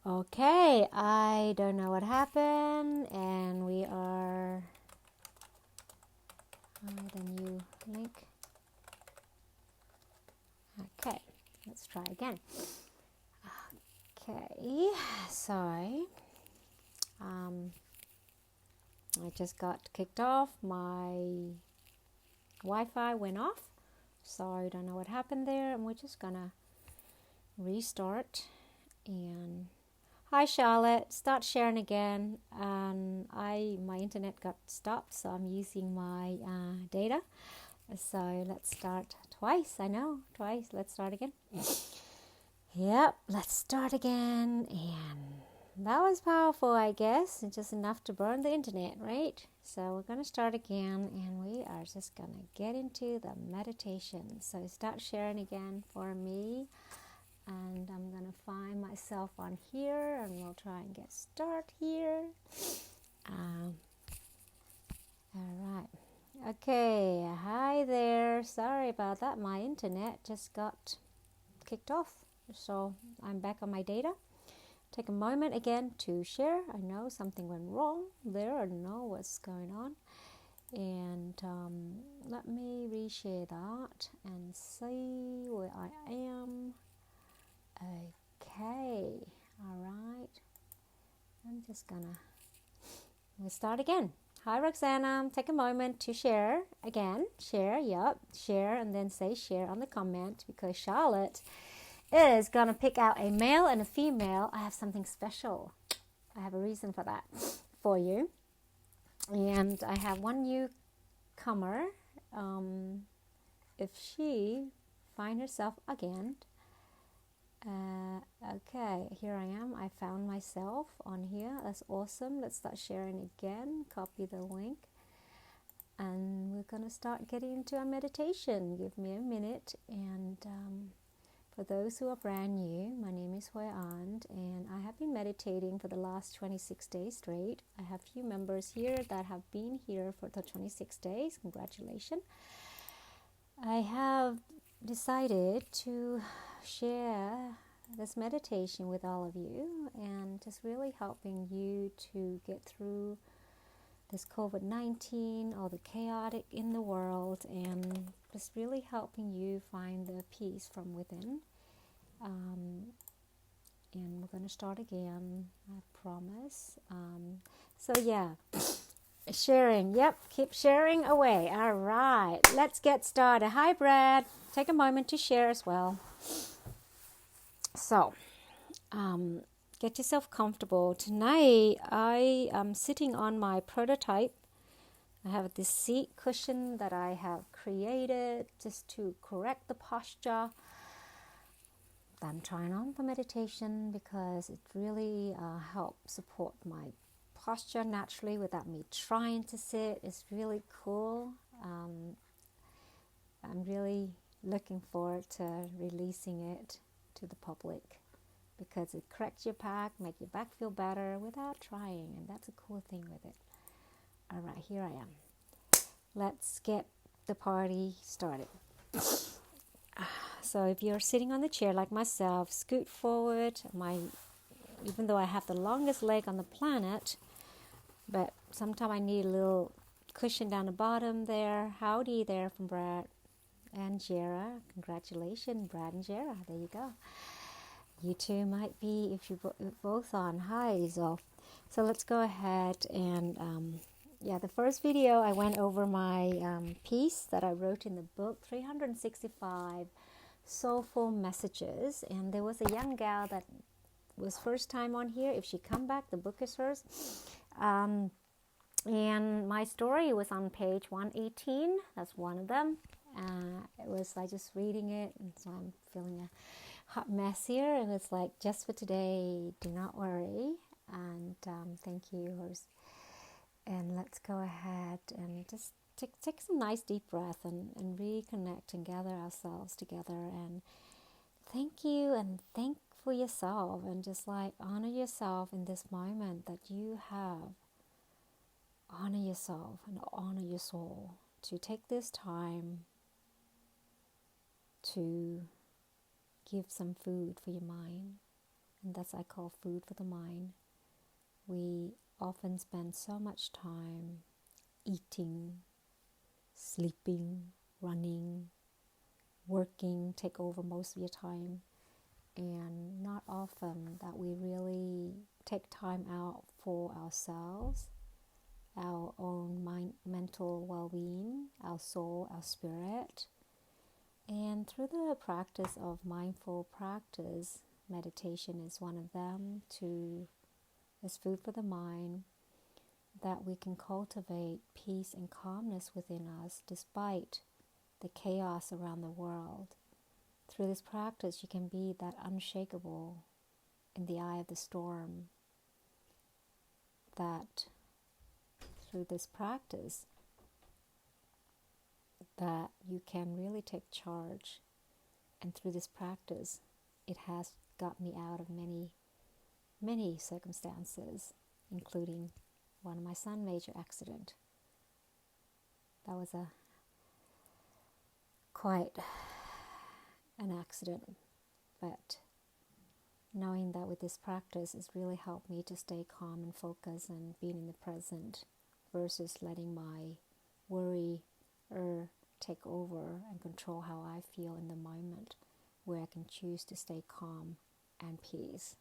Okay, I don't know what happened, and we are hide a new link. Okay, let's try again. Okay, sorry. I just got kicked off. My Wi-Fi went off, so I don't know what happened there, and we're just gonna restart. And hi Charlotte, start sharing again. My internet got stopped, so I'm using my data. So let's start twice. I know, twice. Let's start again. Yep, let's start again. And that was powerful, I guess. Just enough to burn the internet, right? So we're going to start again, and we are just going to get into the meditation. So start sharing again for me. And I'm going to find myself on here, and we'll try and get started here. All right. Okay, hi there. Sorry about that. My internet just got kicked off. So I'm back on my data. Take a moment again to share. I know something went wrong there. I don't know what's going on. And let me reshare that and see where I am. Okay, all right. I'm just gonna we'll start again. Hi Roxana, take a moment to share again. Share, yep, share, and then say share on the comment, because Charlotte is gonna pick out a male and a female. I have something special. I have a reason for that for you. And I have one newcomer. If she find herself again, okay, here I am. I found myself on here. That's awesome. Let's start sharing again. Copy the link. And we're going to start getting into our meditation. Give me a minute. And for those who are brand new, my name is Hoi An, and I have been meditating for the last 26 days straight. I have few members here that have been here for the 26 days. Congratulations. I have decided to share this meditation with all of you, and just really helping you to get through this COVID-19, all the chaotic in the world, and just really helping you find the peace from within. And we're going to start again, I promise. So yeah, sharing. Yep, keep sharing away. All right, let's get started. Hi Brad, take a moment to share as well. So get yourself comfortable. Tonight I am sitting on my prototype. I have this seat cushion that I have created just to correct the posture. I'm trying on for meditation because it really helps support my posture naturally without me trying to sit. It's really cool. I'm really looking forward to releasing it to the public, because it corrects your back, make your back feel better without trying, and that's a cool thing with it. All right, here I am. Let's get the party started. So if you're sitting on the chair like myself, scoot forward. Even though I have the longest leg on the planet, but sometimes I need a little cushion down the bottom there. Howdy there from Brad and Jera. Congratulations, Brad and Jera. There you go. You two might be, if you both on. Hi, so let's go ahead and the first video I went over my piece that I wrote in the book, 365 Soulful Messages, and there was a young gal that was first time on here. If she come back, the book is hers. And my story was on page 118. That's one of them. It was like just reading it, and so I'm feeling a hot mess here. It was like, just for today, do not worry. And thank you. And let's go ahead and just take some nice deep breath and reconnect and gather ourselves together. And thank you, and thank for yourself, and just like honor yourself in this moment that you have. Honor yourself and honor your soul to take this time to give some food for your mind. And that's I call food for the mind. We often spend so much time eating, sleeping, running, working, take over most of your time, and not often that we really take time out for ourselves, our own mental well-being, our soul, our spirit. And through the practice of mindful practice, meditation is one of them, as food for the mind, that we can cultivate peace and calmness within us despite the chaos around the world. Through this practice, you can be that unshakable in the eye of the storm. That through this practice, that you can really take charge. And through this practice, it has got me out of many, many circumstances, including one of my son's major accident. That was quite an accident, but knowing that with this practice has really helped me to stay calm and focus and being in the present versus letting my worry take over and control how I feel in the moment, where I can choose to stay calm and peace.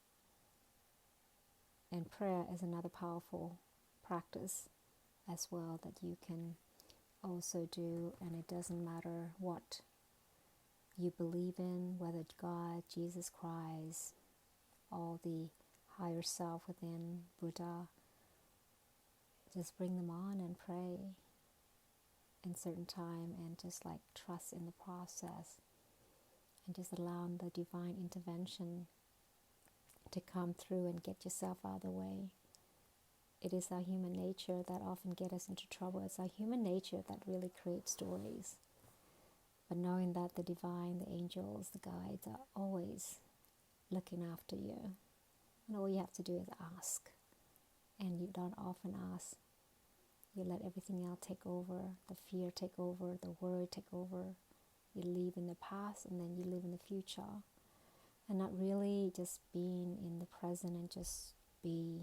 And prayer is another powerful practice as well that you can also do, and it doesn't matter what you believe in, whether God, Jesus Christ, all the higher self within, Buddha, just bring them on and pray in certain time and just like trust in the process and just allow the divine intervention to come through and get yourself out of the way. It is our human nature that often get us into trouble. It's our human nature that really creates stories. But knowing that the divine, the angels, the guides are always looking after you. And all you have to do is ask. And you don't often ask. You let everything else take over, the fear take over, the worry take over. You live in the past and then you live in the future. And not really just being in the present and just be.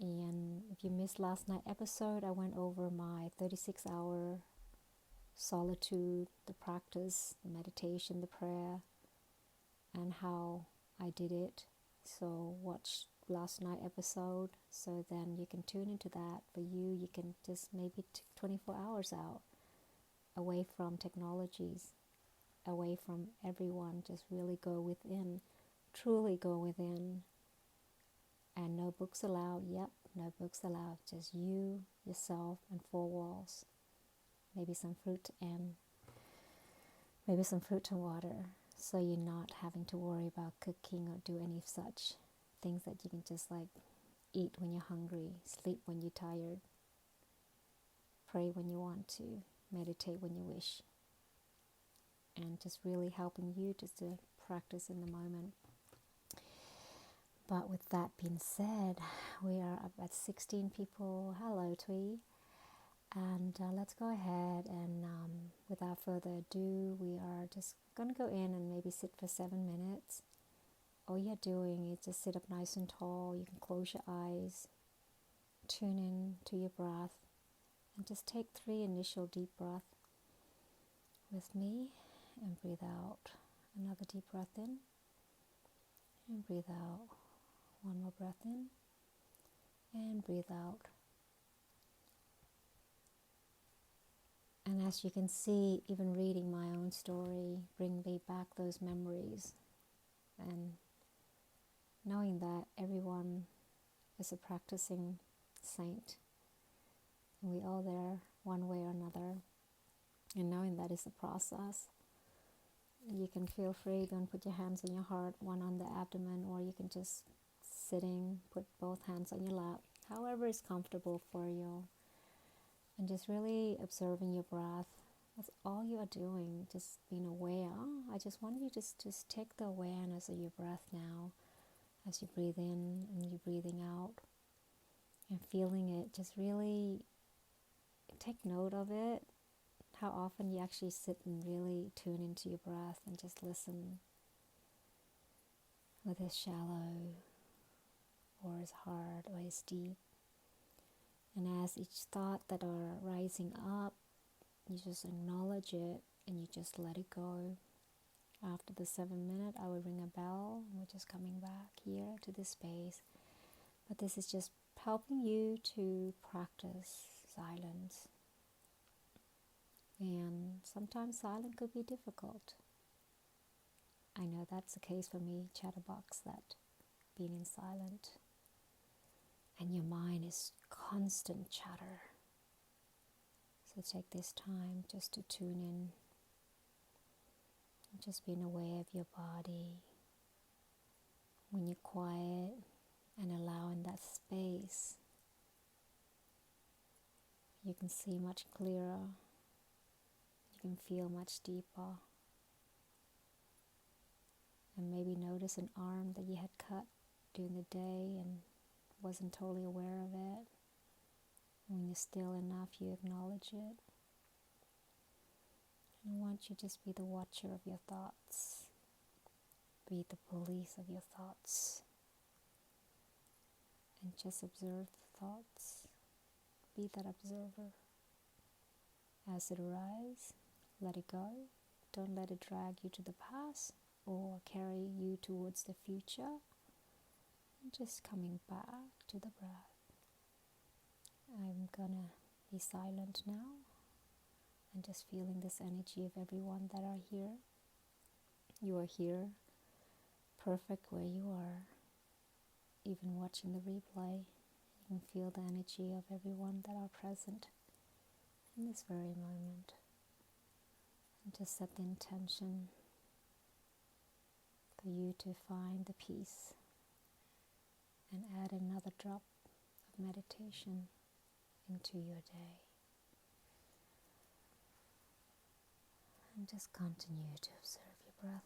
And if you missed last night's episode, I went over my 36-hour solitude, the practice, the meditation, the prayer, and how I did it. So watch last night's episode, so then you can tune into that. For you can just maybe take 24 hours out, away from technologies, away from everyone. Just really go within, truly go within. And no books allowed. Yep, no books allowed. Just you, yourself, and four walls. Maybe some fruit and water. So you're not having to worry about cooking or do any such things that you can just like eat when you're hungry, sleep when you're tired, pray when you want to, meditate when you wish. And just really helping you just to practice in the moment. But with that being said, we are up at 16 people. Hello, Twee. And let's go ahead and without further ado, we are just going to go in and maybe sit for 7 minutes. All you're doing is just sit up nice and tall. You can close your eyes, tune in to your breath, and just take 3 initial deep breaths with me and breathe out. Another deep breath in and breathe out. One more breath in and breathe out. And as you can see, even reading my own story bring me back those memories, and knowing that everyone is a practicing saint, and we all there one way or another, and knowing that is a process. You can feel free, go and put your hands on your heart, one on the abdomen, or you can just sitting, put both hands on your lap, however is comfortable for you. And just really observing your breath. That's all you are doing, just being aware. I just want you to just take the awareness of your breath now as you breathe in and you're breathing out and feeling it. Just really take note of it, how often you actually sit and really tune into your breath and just listen. whether it's shallow or it's hard or it's deep. And as each thought that are rising up, you just acknowledge it and you just let it go. After the 7 minute, I will ring a bell. We're just coming back here to this space. But this is just helping you to practice silence. And sometimes silence could be difficult. I know that's the case for me, chatterbox, that being in silent. And your mind is constant chatter. So take this time just to tune in. Just being aware of your body. When you're quiet and allowing that space, you can see much clearer. You can feel much deeper. And maybe notice an arm that you had cut during the day and wasn't totally aware of it. When you're still enough, you acknowledge it. And I want you to just be the watcher of your thoughts. Be the police of your thoughts. And just observe the thoughts. Be that observer. As it arises, let it go. Don't let it drag you to the past or carry you towards the future. And just coming back to the breath. I'm gonna be silent now and just feeling this energy of everyone that are here. You are here, perfect where you are. Even watching the replay, you can feel the energy of everyone that are present in this very moment. And just set the intention for you to find the peace and add another drop of meditation into your day. And just continue to observe your breath.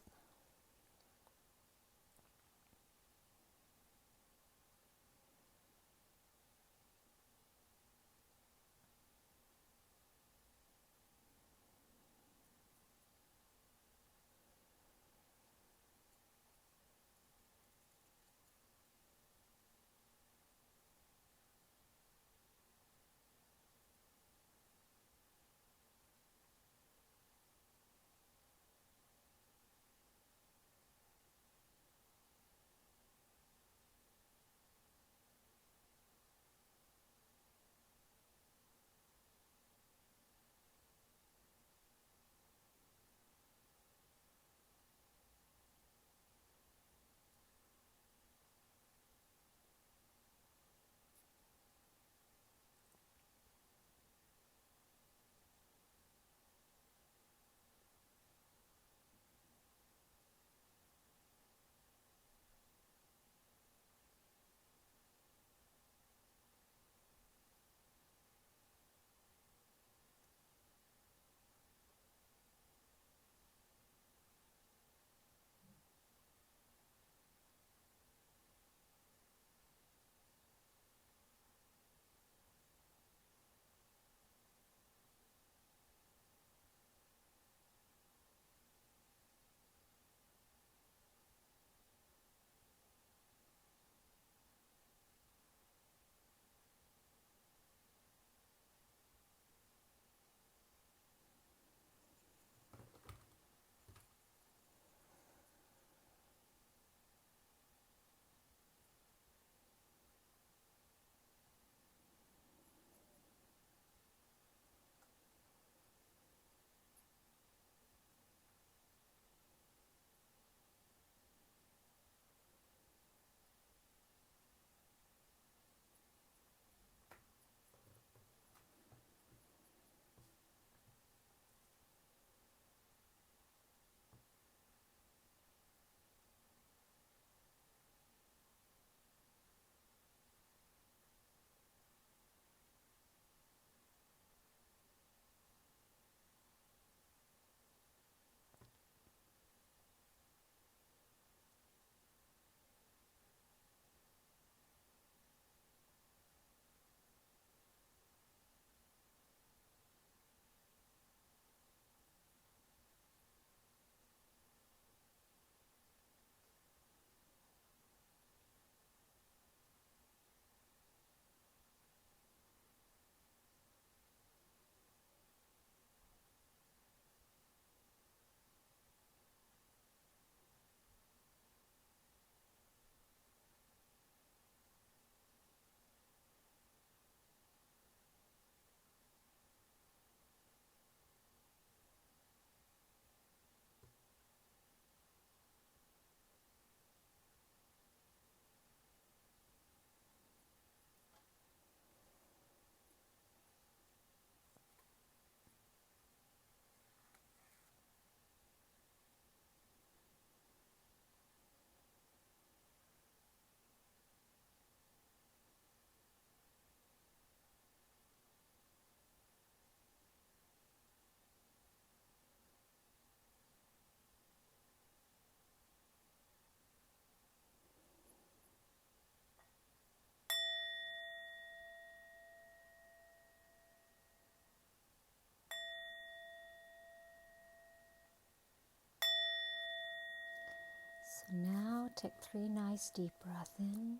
Now take 3 nice deep breaths in.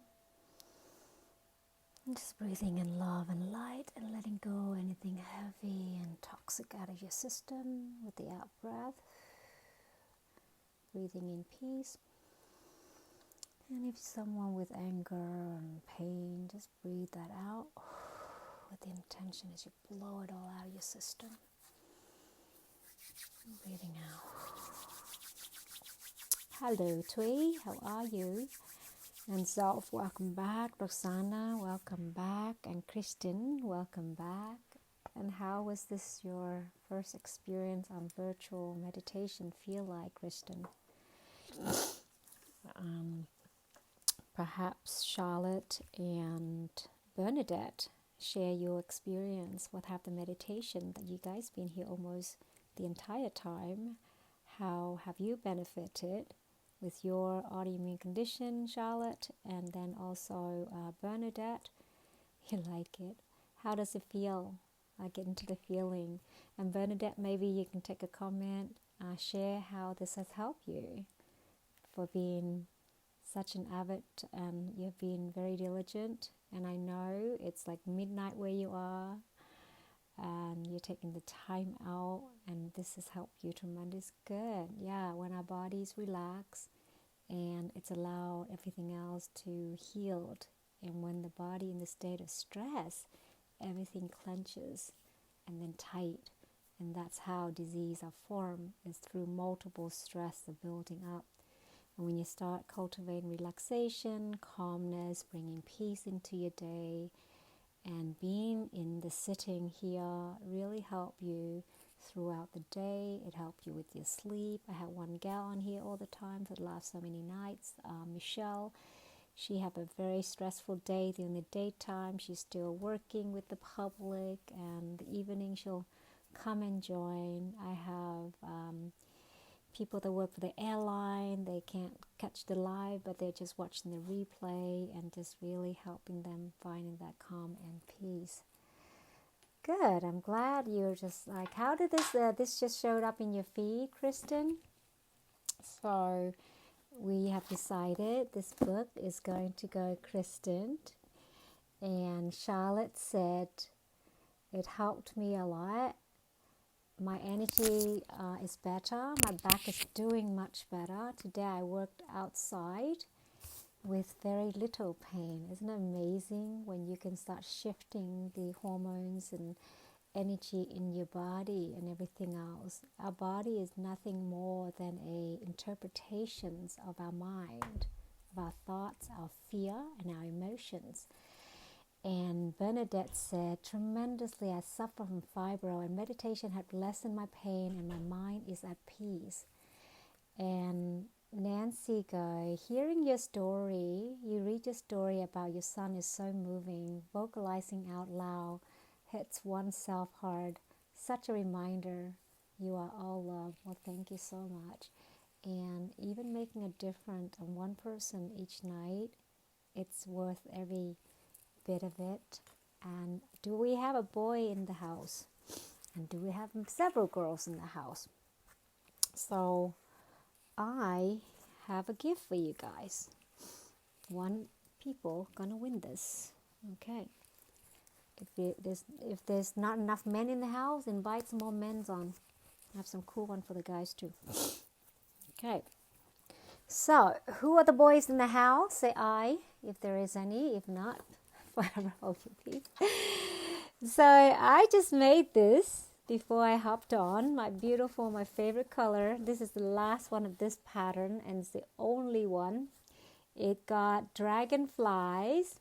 And just breathing in love and light and letting go anything heavy and toxic out of your system with the out breath. Breathing in peace. And if someone with anger and pain, just breathe that out with the intention as you blow it all out of your system. Breathing out. Hello, Twee. How are you? And Zolf, welcome back. Roxana, welcome back. And Kristen, welcome back. And how was this your first experience on virtual meditation feel like, Kristen? Perhaps Charlotte and Bernadette share your experience. What have the meditation that you guys been here almost the entire time? How have you benefited with your autoimmune condition, Charlotte, and then also Bernadette? You like it? How does it feel? I get into the feeling. And Bernadette, maybe you can take a comment, share how this has helped you for being such an avid, and you've been very diligent. And I know it's like midnight where you are, and you're taking the time out, and this has helped you tremendous. Good. Yeah, when our bodies relax and it's allowed everything else to heal, and when the body in the state of stress, everything clenches and then tight, and that's how disease are formed, is through multiple stress are building up. And when you start cultivating relaxation, calmness, bringing peace into your day, and being in the sitting here really help you throughout the day. It helped you with your sleep. I had one gal on here all the time for the last so many nights, Michelle. She had a very stressful day during the daytime. She's still working with the public, and the evening she'll come and join. I have people that work for the airline. They can't catch the live, but they're just watching the replay and just really helping them finding that calm and peace. Good. I'm glad you're just like, how did this just showed up in your feed, Kristen? So we have decided this book is going to go Kristen, and Charlotte said it helped me a lot. My energy is better. My back is doing much better. Today I worked outside with very little pain. Isn't it amazing when you can start shifting the hormones and energy in your body and everything else? Our body is nothing more than interpretations of our mind, of our thoughts, our fear, and our emotions. And Bernadette said, tremendously, I suffer from fibro, and meditation had lessened my pain, and my mind is at peace. And Nancy Guy, hearing your story, you read your story about your son is so moving. Vocalizing out loud hits oneself hard. Such a reminder. You are all love. Well, thank you so much. And even making a difference on one person each night, it's worth every bit of it. And do we have a boy in the house? And do we have several girls in the house? So I have a gift for you guys. One people gonna win this. Okay. If there's not enough men in the house, invite some more men on. I have some cool one for the guys too. Okay. So who are the boys in the house? Say I, if there is any. If not, forever hold your peace. So I just made this before I hopped on. My favorite color. This is the last one of this pattern, and it's the only one. It got dragonflies,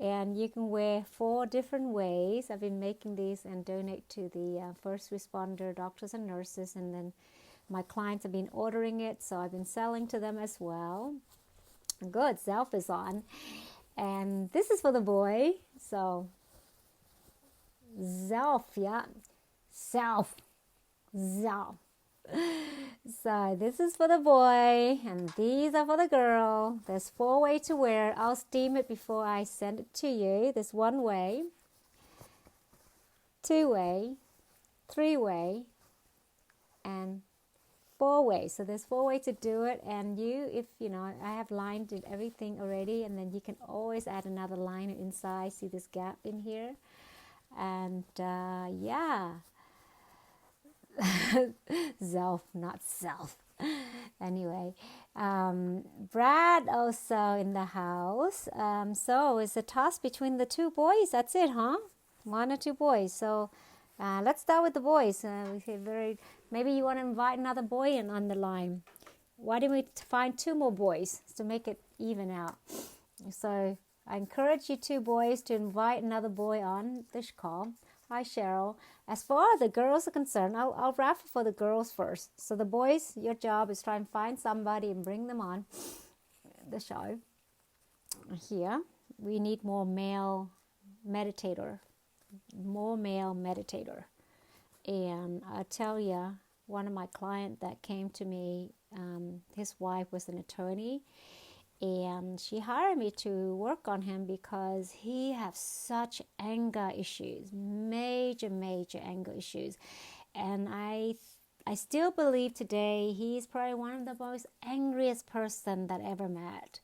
and you can wear 4 different ways. I've been making these and donate to the first responder doctors and nurses, and then my clients have been ordering it, so I've been selling to them as well. Good, Zelf is on. And this is for the boy. So, Zelf, yeah. Zelf. So, this is for the boy, and these are for the girl. There's 4 ways to wear it. I'll steam it before I send it to you. There's 1 way, 2 way, 3 way, and 4 ways. So there's 4 ways to do it. And if I have lined it, everything already, and then you can always add another line inside. See this gap in here? And Zelf, not self. Anyway, Brad also in the house. So it's a toss between the 2 boys. That's it, huh? 1 or 2 boys. So let's start with the boys. Maybe you want to invite another boy in on the line. Why don't we find 2 more boys to make it even out? So I encourage you 2 boys to invite another boy on this call. Hi, Cheryl. As far as the girls are concerned, I'll raffle for the girls first. So the boys, your job is try and find somebody and bring them on the show. Here, we need more male meditator. And I tell you, one of my clients that came to me, his wife was an attorney, and she hired me to work on him because he has such anger issues, major anger issues. And I still believe today he's probably one of the most angriest person that I ever met.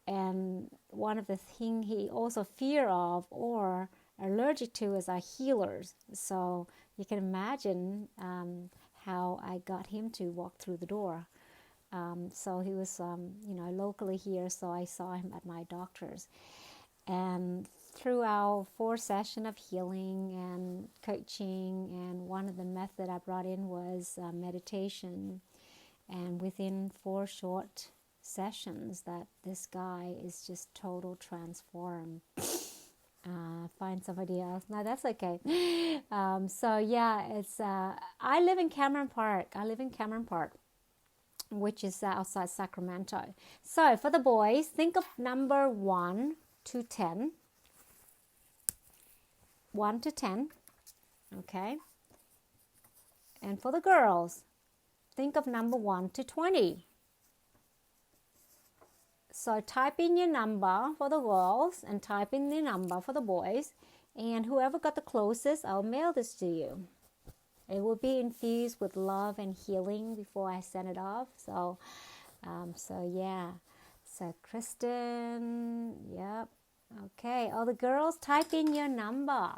And one of the things he also fear of or allergic to is our healers. So you can imagine how I got him to walk through the door. So he was, locally here, so I saw him at my doctor's. And through our 4 sessions of healing and coaching, and one of the methods I brought in was meditation. And within 4 short sessions, that this guy is just total transformed. Find somebody else. No, that's okay. It's I live in Cameron Park. Which is outside Sacramento. So for the boys, think of number 1 to 10. 1 to 10. Okay. And for the girls, think of number 1 to 20. So type in your number for the girls and type in the number for the boys. And whoever got the closest, I'll mail this to you. It will be infused with love and healing before I send it off. So Kristen, yep. Okay, all the girls, type in your number.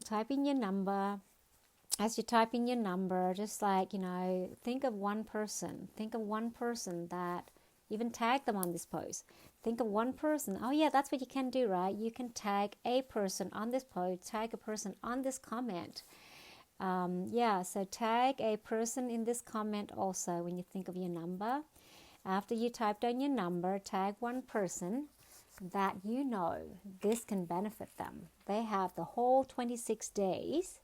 Type in your number. As you type in your number, just think of one person. Think of one person that, even tag them on this post. Think of one person. Oh yeah, that's what you can do, right? You can tag a person on this post, tag a person on this comment. So tag a person in this comment also when you think of your number. After you type down your number, tag one person that this can benefit them. They have the whole 26 days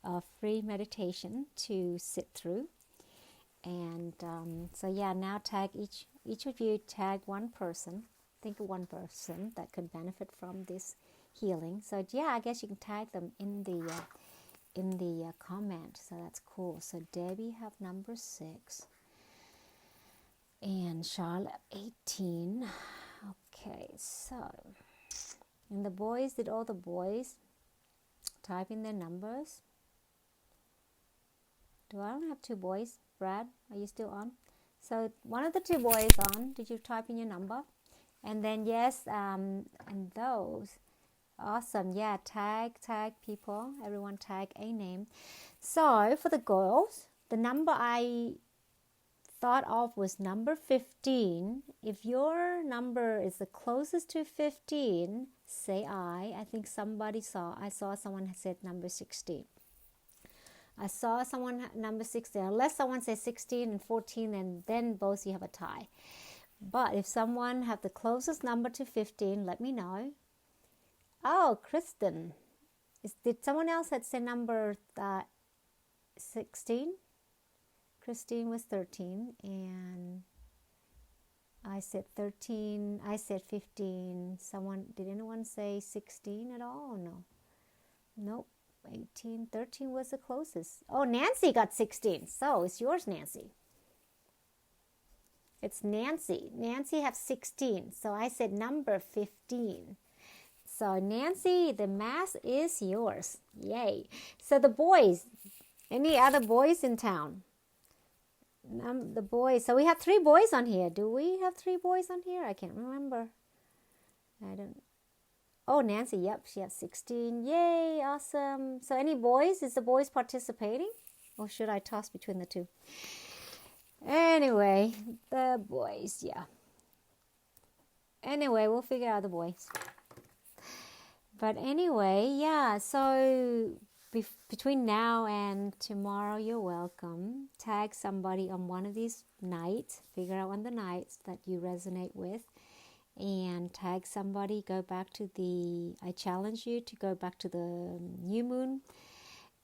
of free meditation to sit through. And now tag each of you, tag one person. Think of one person that could benefit from this healing. So I guess you can tag them in the comment. So that's cool. So Debbie have number 6 and Charlotte 18. Okay, so and the boys, did all the boys type in their numbers? I don't have 2 boys. Brad, are you still on? So one of the 2 boys on. Did you type in your number? And then and those. Awesome. Yeah, tag people. Everyone tag a name. So for the girls, the number I thought of was number 15. If your number is the closest to 15, say I. I think I saw someone said number 16. I saw someone number 16. Unless someone says 16 and 14, and then both you have a tie. But if someone have the closest number to 15, let me know. Oh, Kristen. Did someone else had said number 16? Christine was 13, and I said 13. I said 15. Did anyone say 16 at all? Or no? Nope. 18. 13 was the closest. Oh, Nancy got 16. So it's yours, Nancy. It's Nancy. Nancy have 16. So I said number 15. So Nancy, the mask is yours. Yay. So the boys, any other boys in town? The boys. So we have 3 boys on here. Do we have 3 boys on here? I can't remember. I don't. Oh, Nancy. Yep, she has 16. Yay, awesome. So any boys? Is the boys participating? Or should I toss between the 2? Anyway, the boys, yeah. Anyway, we'll figure out the boys. But anyway, yeah, so between now and tomorrow, you're welcome. Tag somebody on one of these nights. Figure out one of the nights that you resonate with. And tag somebody. I challenge you to go back to the new moon.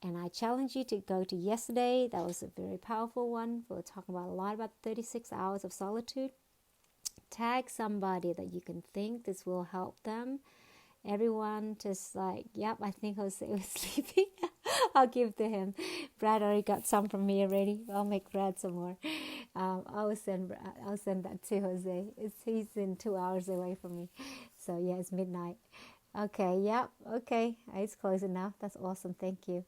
And I challenge you to go to yesterday. That was a very powerful one. We'll talk about a lot about 36 hours of solitude. Tag somebody that you can think this will help them. Everyone just like, yep, I think Jose was sleeping. I'll give to him. Brad already got some from me already. I'll make Brad some more. I'll send that to Jose. He's in 2 hours away from me. So yeah, it's midnight. Okay, yep, okay. It's close enough. That's awesome. Thank you.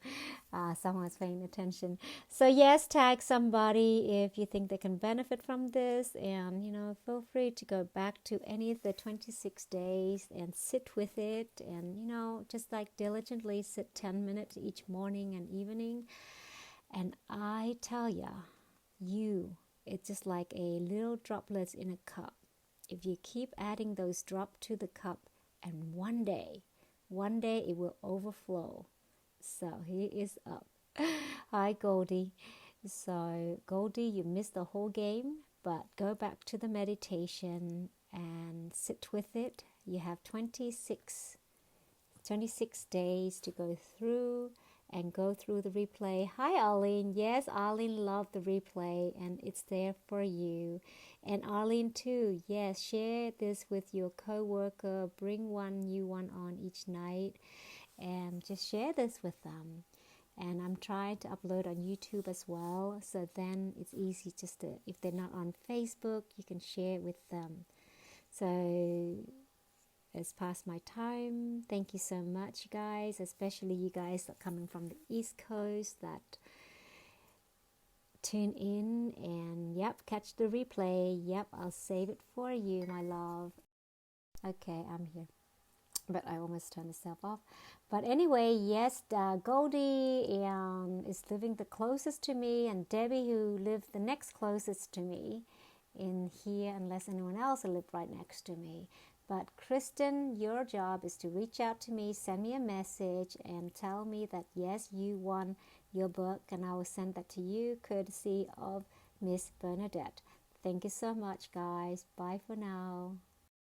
Someone's paying attention. So yes, tag somebody if you think they can benefit from this. And, feel free to go back to any of the 26 days and sit with it. And, just like diligently sit 10 minutes each morning and evening. And I tell it's just like a little droplets in a cup. If you keep adding those drops to the cup, and one day it will overflow. So he is up. Hi, Goldie. So, Goldie, you missed the whole game, but go back to the meditation and sit with it. You have 26 days to go through the replay. Hi, Arlene. Yes, Arlene loved the replay, and it's there for you. And Arlene too, yes, share this with your co-worker. Bring one new one on each night and just share this with them. And I'm trying to upload on YouTube as well, so then it's easy if they're not on Facebook, you can share it with them. So it's past my time. Thank you so much, guys, especially you guys that are coming from the East Coast that tune in and catch the replay. I'll save it for you, my love. Okay, I'm here, but I almost turned myself off. But anyway, yes, Goldie is living the closest to me, and Debbie, who lived the next closest to me in here, unless anyone else lived right next to me. But Kristen, your job is to reach out to me, send me a message, and tell me that yes, you won your book, and I will send that to you courtesy of Miss Bernadette. Thank you so much, guys. Bye for now.